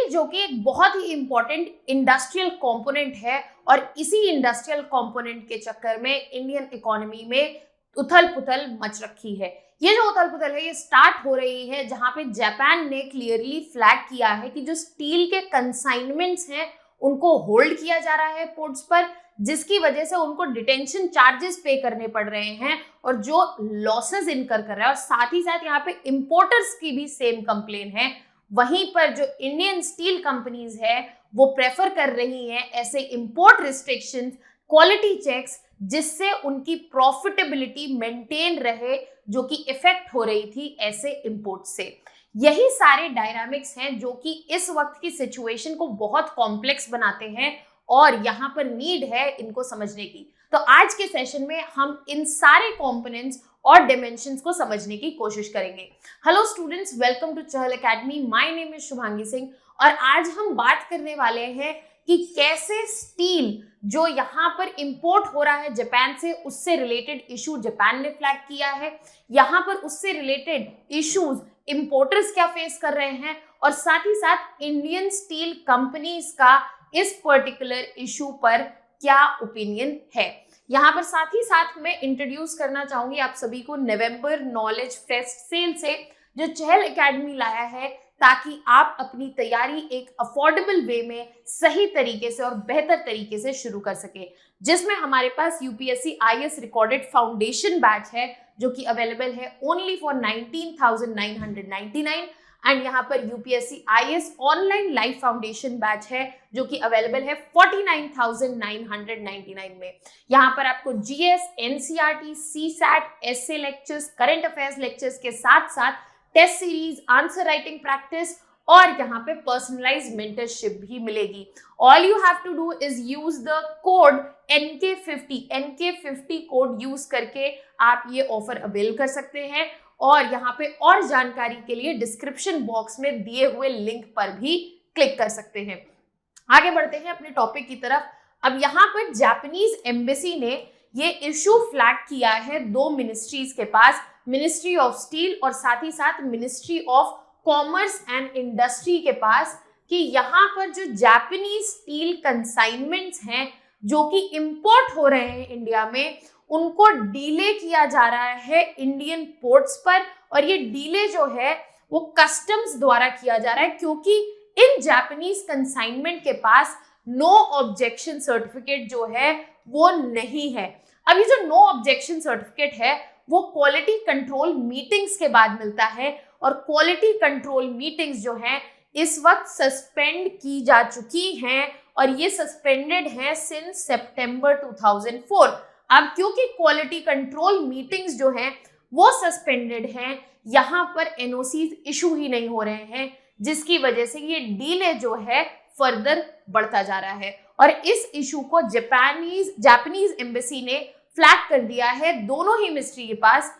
Steel जो कि एक बहुत ही इंपॉर्टेंट इंडस्ट्रियल कंपोनेंट है और इसी इंडस्ट्रियल कंपोनेंट के चक्कर में इंडियन इकोनॉमी में उथल पुथल मच रखी है। ये जो उथल पुथल है ये स्टार्ट हो रही है जहां पे जापान ने क्लियरली फ्लैग किया है कि जो स्टील के कंसाइनमेंट्स हैं उनको होल्ड किया जा रहा है पोर्ट्स पर, जिसकी वजह से उनको डिटेंशन चार्जेस पे करने पड़ रहे हैं और जो लॉसेस इनकर कर रहा है। और साथ ही साथ यहाँ पे इंपोर्टर्स की भी सेम कंप्लेन है। वहीं पर जो इंडियन स्टील कंपनीज है वो प्रेफर कर रही हैं ऐसे इंपोर्ट रिस्ट्रिक्शंस, क्वालिटी चेक्स, जिससे उनकी प्रॉफिटेबिलिटी मेंटेन रहे, जो कि इफेक्ट हो रही थी ऐसे इंपोर्ट से। यही सारे डायनामिक्स हैं जो कि इस वक्त की सिचुएशन को बहुत कॉम्प्लेक्स बनाते हैं और यहाँ पर नीड है इनको समझने की। तो आज के सेशन में हम इन सारे कंपोनेंट्स और डिमेंशंस को समझने की कोशिश करेंगे। Hello students, welcome to Chahal academy. My name is Shubhangi Singh और आज हम बात करने वाले हैं कि कैसे स्टील जो यहाँ पर इंपोर्ट हो रहा है जापान से, उससे रिलेटेड इशू जापान ने फ्लैग किया है, यहाँ पर उससे रिलेटेड इश्यूज इंपोर्टर्स क्या फेस कर रहे हैं और साथ ही साथ इंडियन स्टील कंपनीज का इस पर्टिकुलर इशू पर क्या ओपिनियन है। यहाँ पर साथ ही साथ मैं इंट्रोड्यूस करना चाहूंगी आप सभी को नवंबर नॉलेज फेस्ट सेल से जो चहल एकेडमी लाया है, ताकि आप अपनी तैयारी एक अफोर्डेबल वे में सही तरीके से और बेहतर तरीके से शुरू कर सके, जिसमें हमारे पास UPSC IAS recorded foundation batch है जो कि अवेलेबल है ओनली फॉर 19,999 एंड यहाँ पर UPSC IAS online live foundation batch है जो कि अवेलेबल है 49,999 में। यहाँ पर आपको GS, NCERT, CSAT, SA lectures, current affairs lectures के साथ साथ test series, answer writing practice और यहाँ पे पर्सनलाइज्ड मेंटरशिप भी मिलेगी। All you have to do is use the code NK50 code use करके आप ये ऑफर अवेल कर सकते हैं और यहाँ पे और जानकारी के लिए डिस्क्रिप्शन बॉक्स में दिए हुए लिंक पर भी क्लिक कर सकते हैं। आगे बढ़ते हैं अपने टॉपिक की तरफ। अब यहाँ पर जापानीज एम्बेसी ने ये इशू फ्लैग किया है दो मिनिस्ट्रीज के पास, मिनिस्ट्री ऑफ स्टील और साथ ही साथ ministry of commerce and industry के पास, कि यहाँ पर जो जापानीज स्टील कंसाइनमेंट्स हैं जो कि इंपोर्ट हो रहे हैं इंडिया में, उनको डीले किया जा रहा है इंडियन पोर्ट्स पर और ये डीले जो है वो कस्टम्स द्वारा किया जा रहा है, क्योंकि इन जापानीज कंसाइनमेंट के पास नो ऑब्जेक्शन सर्टिफिकेट जो है वो नहीं है। अब ये जो नो ऑब्जेक्शन सर्टिफिकेट है वो क्वालिटी कंट्रोल मीटिंग्स के बाद मिलता है और क्वालिटी कंट्रोल मीटिंग्स जो हैं इस वक्त सस्पेंड की जा चुकी हैं और ये सस्पेंडेड हैं सिंस सितंबर 2004। अब क्योंकि क्वालिटी कंट्रोल मीटिंग्स जो हैं वो सस्पेंडेड हैं, यहाँ पर एनओसीज इशू ही नहीं हो रहे हैं, जिसकी वजह से ये डीले जो है फर्दर बढ़ता जा रहा है और इस इशू को जापानीज एम्बेसी ने फ्लैग कर दिया है दोनों ही मिनिस्ट्री के पास,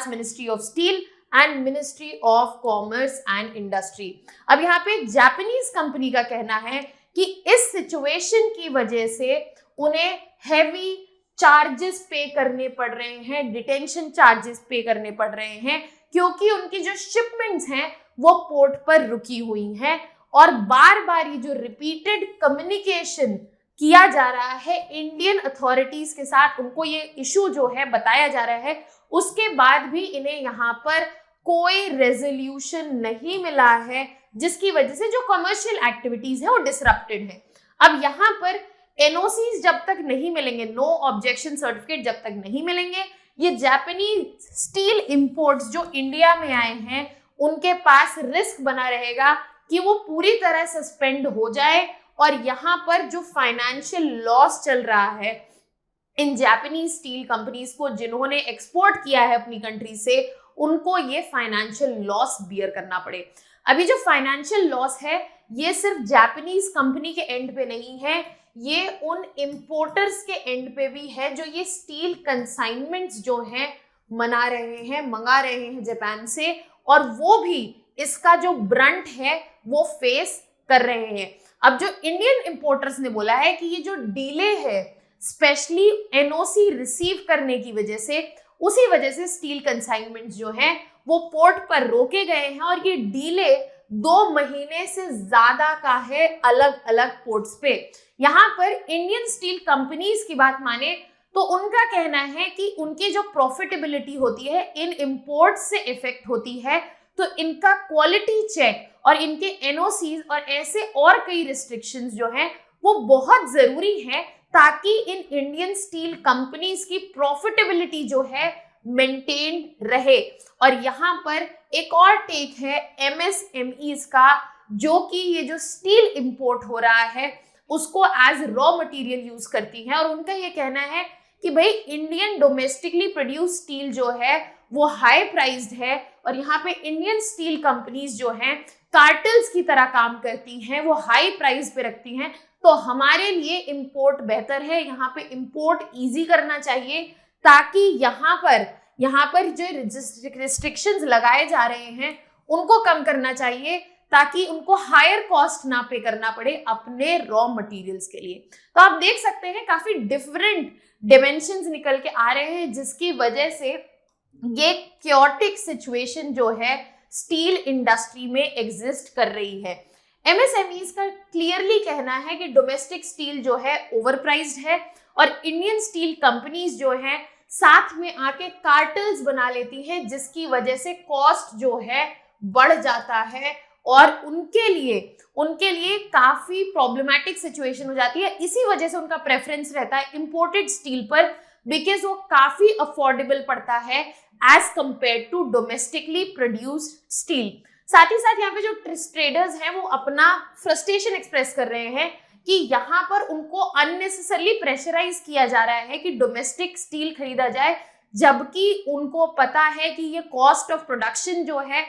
ministry of steel and ministry of commerce and industry. अब यहाँ पे जापानीज कंपनी का कहना है कि इस सिचुएशन की वजह से उन्हें हैवी चार्जेस पे करने पड़ रहे हैं, डिटेंशन चार्जेस पे करने पड़ रहे हैं, क्योंकि उनकी जो शिपमेंट्स हैं वो पोर्ट पर रुकी हुई हैं और बार बार ये जो रिपीटेड कम्युनिकेशन किया जा रहा है इंडियन अथॉरिटीज के साथ, उनको ये इशू जो है बताया जा रहा है, उसके बाद भी इन्हें यहाँ पर कोई रेजोल्यूशन नहीं मिला है, जिसकी वजह से जो कमर्शियल एक्टिविटीज है वो डिसरप्टेड है। अब यहाँ पर एनओसीज जब तक नहीं मिलेंगे, नो ऑब्जेक्शन सर्टिफिकेट जब तक नहीं मिलेंगे, ये जापानीज स्टील इंपोर्ट्स जो इंडिया में आए हैं उनके पास रिस्क बना रहेगा कि वो पूरी तरह सस्पेंड हो जाए और यहाँ पर जो फाइनेंशियल लॉस चल रहा है इन जापानीज स्टील कंपनीज को जिन्होंने एक्सपोर्ट किया है अपनी कंट्री से, उनको ये फाइनेंशियल लॉस बियर करना पड़े। अभी जो फाइनेंशियल लॉस है ये सिर्फ जापानीज कंपनी के एंड पे नहीं है, ये उन इंपोर्टर्स के एंड पे भी है जो ये स्टील कंसाइनमेंट्स जो हैं मंगा रहे हैं जापान से, और वो भी इसका जो ब्रंट है वो फेस कर रहे हैं। अब जो इंडियन इंपोर्टर्स ने बोला है कि ये जो डीले है स्पेशली एनओसी रिसीव करने की वजह से, उसी वजह से स्टील कंसाइनमेंट्स जो हैं वो पोर्ट पर रोके गए हैं और ये डीले 2 महीने से ज्यादा का है अलग अलग पोर्ट्स पे। यहाँ पर इंडियन स्टील कंपनीज की बात माने तो उनका कहना है कि उनकी जो प्रॉफिटेबिलिटी होती है इन इंपोर्ट्स से इफेक्ट होती है, तो इनका क्वालिटी चेक और इनके एनओसीज और ऐसे और कई रिस्ट्रिक्शंस जो हैं वो बहुत जरूरी है ताकि इन इंडियन स्टील कंपनीज की प्रॉफिटेबिलिटी जो है मेंटेन रहे। और यहाँ पर एक और टेक है एमएसएमईज का, जो कि ये जो स्टील इंपोर्ट हो रहा है उसको एज रॉ मटेरियल यूज करती है, और उनका ये कहना है कि भाई इंडियन डोमेस्टिकली प्रोड्यूस स्टील जो है वो हाई प्राइस्ड है, और यहाँ पे इंडियन स्टील कंपनीज जो हैं कार्टेल्स की तरह काम करती हैं, वो हाई प्राइस पे रखती हैं, तो हमारे लिए इंपोर्ट बेहतर है। यहाँ पे इंपोर्ट इजी करना चाहिए ताकि यहाँ पर जो रिस्ट्रिक्शंस लगाए जा रहे हैं उनको कम करना चाहिए, ताकि उनको हायर कॉस्ट ना पे करना पड़े अपने रॉ मटेरियल्स के लिए। तो आप देख सकते हैं काफी डिफरेंट डिमेंशंस निकल के आ रहे हैं, जिसकी वजह से ये क्योटिक सिचुएशन जो है स्टील इंडस्ट्री में एग्जिस्ट कर रही है। एमएसएमईज का क्लियरली कहना है कि डोमेस्टिक स्टील जो है ओवरप्राइज्ड है, और इंडियन स्टील कंपनीज जो हैं साथ में आके कार्टेल्स बना लेती हैं, जिसकी वजह से कॉस्ट जो है बढ़ जाता है और उनके लिए काफी प्रॉब्लमेटिक सिचुएशन हो जाती है। इसी वजह से उनका प्रेफरेंस रहता है इंपोर्टेड स्टील पर, बिकॉज वो काफी अफोर्डेबल पड़ता है as compare to domestically produced steel. साथ ही साथ यहाँ पे जो ट्रेडर्स हैं वो अपना फ्रस्ट्रेशन एक्सप्रेस कर रहे हैं कि यहाँ पर उनको अननेसेसरली प्रेशराइज किया जा रहा है कि डोमेस्टिक स्टील खरीदा जाए, जबकि उनको पता है कि ये कॉस्ट ऑफ प्रोडक्शन जो है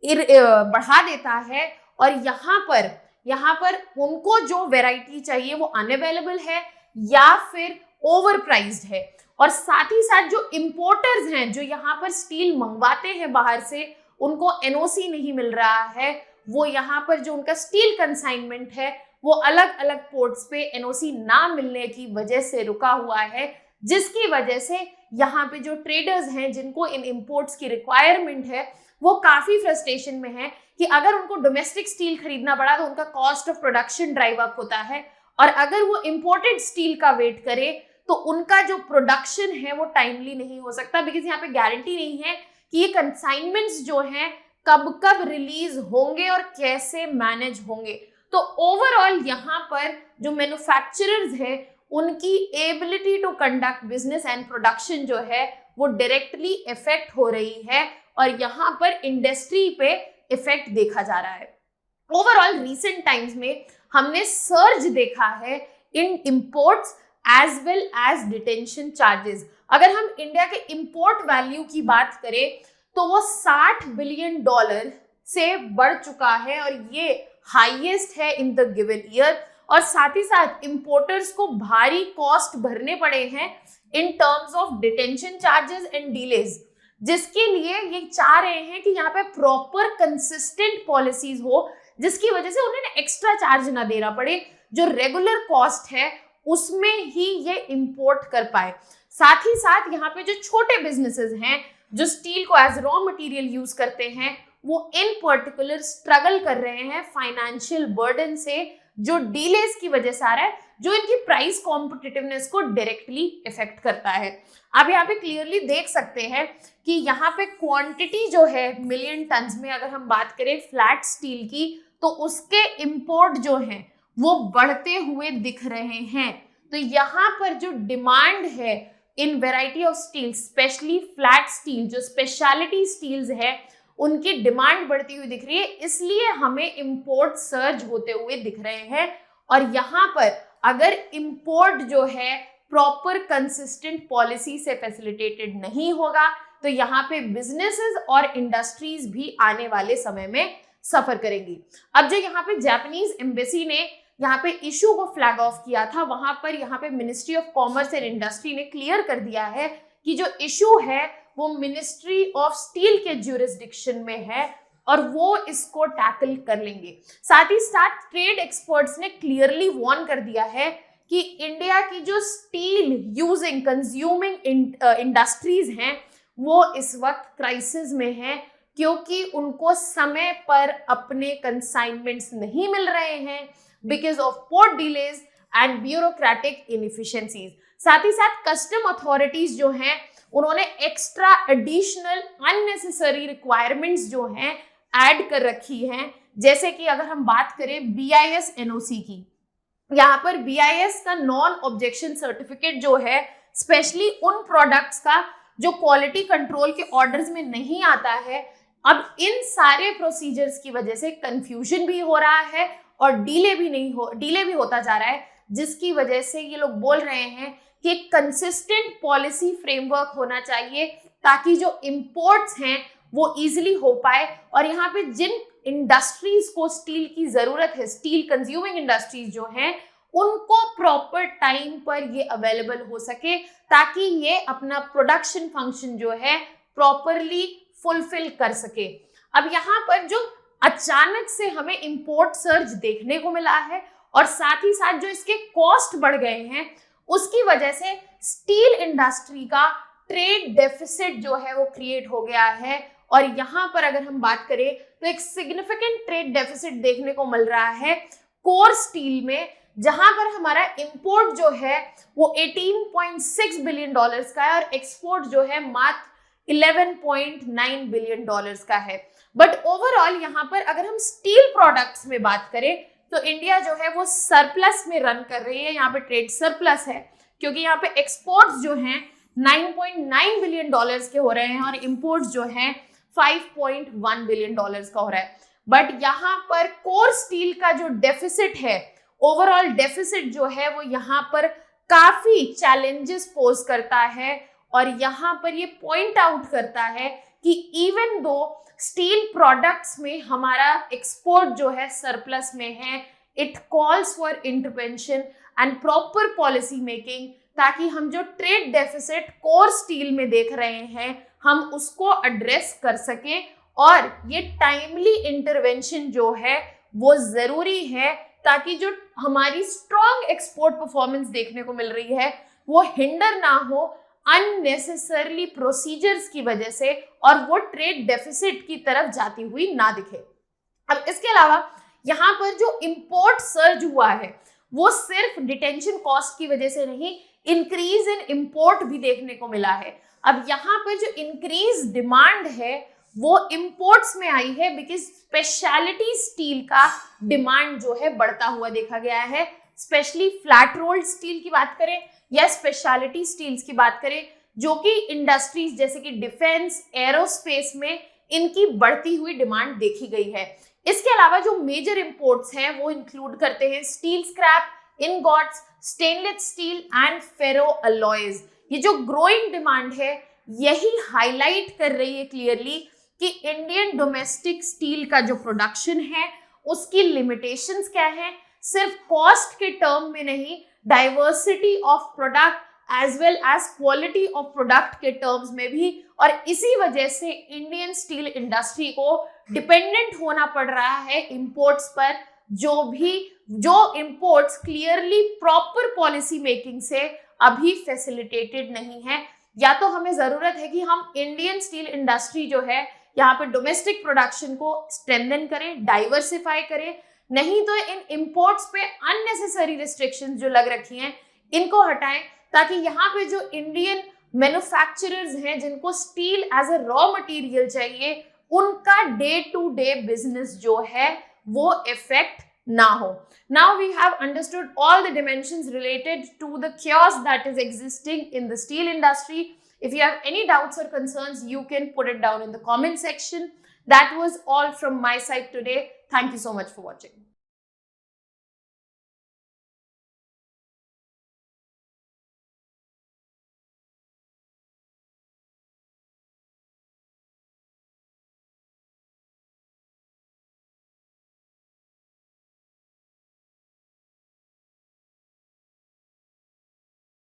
बढ़ा देता है, और यहाँ पर उनको जो वैरायटी चाहिए वो अनअवेलेबल है या फिर ओवर प्राइस्ड है। और साथ ही साथ जो इंपोर्टर्स हैं जो यहाँ पर स्टील मंगवाते हैं बाहर से, उनको एनओसी नहीं मिल रहा है, वो यहाँ पर जो उनका स्टील कंसाइनमेंट है वो अलग अलग पोर्ट्स पे एनओसी ना मिलने की वजह से रुका हुआ है, जिसकी वजह से यहाँ पे जो ट्रेडर्स हैं जिनको इन इंपोर्ट्स की रिक्वायरमेंट है वो काफी फ्रस्ट्रेशन में है कि अगर उनको डोमेस्टिक स्टील खरीदना पड़ा तो उनका cost of production drive up होता है, और अगर वो इंपोर्टेड स्टील का वेट करे तो उनका जो प्रोडक्शन है वो टाइमली नहीं हो सकता, बिकॉज यहाँ पे गारंटी नहीं है कि ये कंसाइनमेंट्स जो हैं कब कब रिलीज होंगे और कैसे मैनेज होंगे। तो ओवरऑल यहाँ पर जो मैन्युफैक्चरर्स हैं उनकी ability to conduct business and production जो है वो डायरेक्टली इफेक्ट हो रही है, और यहाँ पर इंडस्ट्री पे इफेक्ट देखा जा रहा है। ओवरऑल रिसेंट टाइम्स में हमने सर्ज देखा है in imports as well as detention charges. अगर हम इंडिया के इंपोर्ट वैल्यू की बात करें तो वो $60 बिलियन से बढ़ चुका है, और ये हाईएस्ट है इन द गिवन ईयर। और साथ ही साथ इंपोर्टर्स को भारी कॉस्ट भरने पड़े हैं in terms of detention charges and delays, जिसके लिए ये चाह रहे हैं कि यहाँ पे प्रॉपर कंसिस्टेंट पॉलिसीज हो, जिसकी वजह से उन्हें एक्स्ट्रा चार्ज ना देना पड़े, जो रेगुलर कॉस्ट है उसमें ही ये इंपोर्ट कर पाए। साथ ही साथ यहाँ पे जो छोटे बिजनेसेस हैं जो स्टील को एज रॉ मटेरियल यूज करते हैं वो इन पर्टिकुलर स्ट्रगल कर रहे हैं फाइनेंशियल बर्डन से, जो डीलेज की वजह से आ रहा है, जो इनकी प्राइस कॉम्पिटिटिवनेस को डायरेक्टली इफेक्ट करता है। आप यहाँ पे क्लियरली देख सकते हैं कि यहाँ पे क्वांटिटी जो है मिलियन टन्स में अगर हम बात करें फ्लैट स्टील की, तो उसके इंपोर्ट जो हैं वो बढ़ते हुए दिख रहे हैं। तो यहाँ पर जो डिमांड है इन variety of steel, specially flat steel जो स्पेशलिटी स्टील्स है, उनकी डिमांड बढ़ती हुई दिख रही है, इसलिए हमें इंपोर्ट सर्ज होते हुए दिख रहे हैं। और यहाँ पर अगर इंपोर्ट जो है प्रॉपर कंसिस्टेंट पॉलिसी से फैसिलिटेटेड नहीं होगा तो यहाँ पे बिजनेसेस और इंडस्ट्रीज भी आने वाले समय में सफर करेंगी। अब जो यहाँ पे जापानीज एम्बेसी ने यहाँ पे इशू को फ्लैग ऑफ किया था, वहां पर यहाँ पे ministry of commerce and industry ने क्लियर कर दिया है कि जो इशू है वो मिनिस्ट्री ऑफ स्टील के ज्यूरिसडिक्शन में है और वो इसको टैकल कर लेंगे। साथ ही साथ ट्रेड एक्सपर्ट्स ने क्लियरली वार्न कर दिया है कि इंडिया की जो स्टील यूजिंग कंज्यूमिंग इंडस्ट्रीज हैं वो इस वक्त क्राइसिस में है, क्योंकि उनको समय पर अपने कंसाइनमेंट्स नहीं मिल रहे हैं because of port delays and bureaucratic inefficiencies. साथ ही साथ कस्टम अथॉरिटीज जो हैं उन्होंने एक्स्ट्रा एडिशनल अननेसेसरी रिक्वायरमेंट्स जो हैं ऐड कर रखी हैं। जैसे कि अगर हम बात करें BIS NOC की, यहाँ पर BIS का नॉन ऑब्जेक्शन सर्टिफिकेट जो है स्पेशली उन प्रोडक्ट्स का जो क्वालिटी कंट्रोल के ऑर्डर्स में नहीं आता है, अब इन सारे प्रोसीजर्स की वजह से कंफ्यूजन भी हो रहा है और डिले भी होता जा रहा है, जिसकी वजह से ये लोग बोल रहे हैं कि एक कंसिस्टेंट पॉलिसी फ्रेमवर्क होना चाहिए ताकि जो इंपोर्ट्स हैं वो इजीली हो पाए। और यहाँ पे जिन इंडस्ट्रीज को स्टील की जरूरत है, स्टील कंज्यूमिंग इंडस्ट्रीज जो हैं, उनको प्रॉपर टाइम पर ये अवेलेबल हो सके ताकि ये अपना प्रोडक्शन फंक्शन जो है प्रॉपरली फुलफिल कर सके। अब यहाँ पर जो अचानक से हमें इंपोर्ट सर्ज देखने को मिला है और साथ ही साथ जो इसके कॉस्ट बढ़ गए हैं, उसकी वजह से स्टील इंडस्ट्री का ट्रेड डेफिसिट जो है वो क्रिएट हो गया है। और यहाँ पर अगर हम बात करें तो एक सिग्निफिकेंट ट्रेड डेफिसिट देखने को मिल रहा है कोर स्टील में, जहां पर हमारा इंपोर्ट जो है वो $18.6 बिलियन का है और एक्सपोर्ट जो है मात्र $11.9 बिलियन का है। बट ओवरऑल यहाँ पर अगर हम स्टील प्रोडक्ट्स में बात करें तो इंडिया जो है वो सरप्लस में रन कर रही है। यहाँ पे ट्रेड सरप्लस है क्योंकि यहाँ पे एक्सपोर्ट्स जो हैं 9.9 बिलियन के हो रहे हैं और इंपोर्ट्स जो हैं 5.1 बिलियन का हो रहा है। बट यहाँ पर कोर स्टील का जो डेफिसिट है, ओवरऑल डेफिसिट जो है वो यहाँ पर काफी चैलेंजेस पोज करता है और यहाँ पर ये पॉइंट आउट करता है कि इवन दो स्टील प्रोडक्ट्स में हमारा एक्सपोर्ट जो है सरप्लस में है, it calls for intervention and proper policy making ताकि हम जो ट्रेड डेफिसिट कोर स्टील में देख रहे हैं हम उसको एड्रेस कर सकें। और ये टाइमली इंटरवेंशन जो है वो जरूरी है ताकि जो हमारी स्ट्रॉन्ग एक्सपोर्ट परफॉर्मेंस देखने को मिल रही है वो हिंडर ना हो अननेसेसरली प्रोसीजर्स की वजह से और वो ट्रेड डेफिसिट की तरफ जाती हुई ना दिखे। अब इसके अलावा यहाँ पर जो इंपोर्ट सर्ज हुआ है वो सिर्फ डिटेंशन कॉस्ट की वजह से नहीं, इंक्रीज इन इंपोर्ट भी देखने को मिला है। अब यहाँ पर जो इंक्रीज डिमांड है वो इंपोर्ट्स में आई है बिकॉज स्पेशलिटी स्टील का डिमांड जो है बढ़ता हुआ देखा गया है। स्पेशली फ्लैट रोल्ड स्टील की बात करें या स्पेशलिटी स्टील्स की बात करें, जो कि इंडस्ट्रीज जैसे कि डिफेंस, एरोस्पेस में इनकी बढ़ती हुई डिमांड देखी गई है। इसके अलावा जो मेजर इंपोर्ट्स हैं वो इंक्लूड करते हैं steel scrap, ingots, stainless steel and ferro alloys. ये जो ग्रोइंग डिमांड है यही हाईलाइट कर रही है क्लियरली कि इंडियन डोमेस्टिक स्टील का जो प्रोडक्शन है उसकी लिमिटेशंस क्या है, सिर्फ कॉस्ट के टर्म में नहीं, diversity of product as well as quality of product के टर्म्स में भी। और इसी वजह से इंडियन स्टील इंडस्ट्री को डिपेंडेंट होना पड़ रहा है इंपोर्ट्स पर, जो imports clearly proper policy making से अभी फैसिलिटेटेड नहीं है। या तो हमें जरूरत है कि हम इंडियन स्टील इंडस्ट्री जो है यहाँ पे डोमेस्टिक प्रोडक्शन को स्ट्रेंथन करें, डाइवर्सिफाई करें, नहीं तो इन इंपोर्ट्स पे अननेसेसरी रिस्ट्रिक्शंस जो लग रखी हैं इनको हटाएं ताकि यहाँ पे जो इंडियन मैन्युफैक्चरर्स हैं जिनको steel as a raw material चाहिए उनका डे टू डे बिजनेस जो है वो इफेक्ट ना हो। Now we have understood all the dimensions related to the chaos that is existing in the steel industry. If you have any doubts or concerns, you can put it down in the comment section. That was all from my side today. Thank you so much for watching.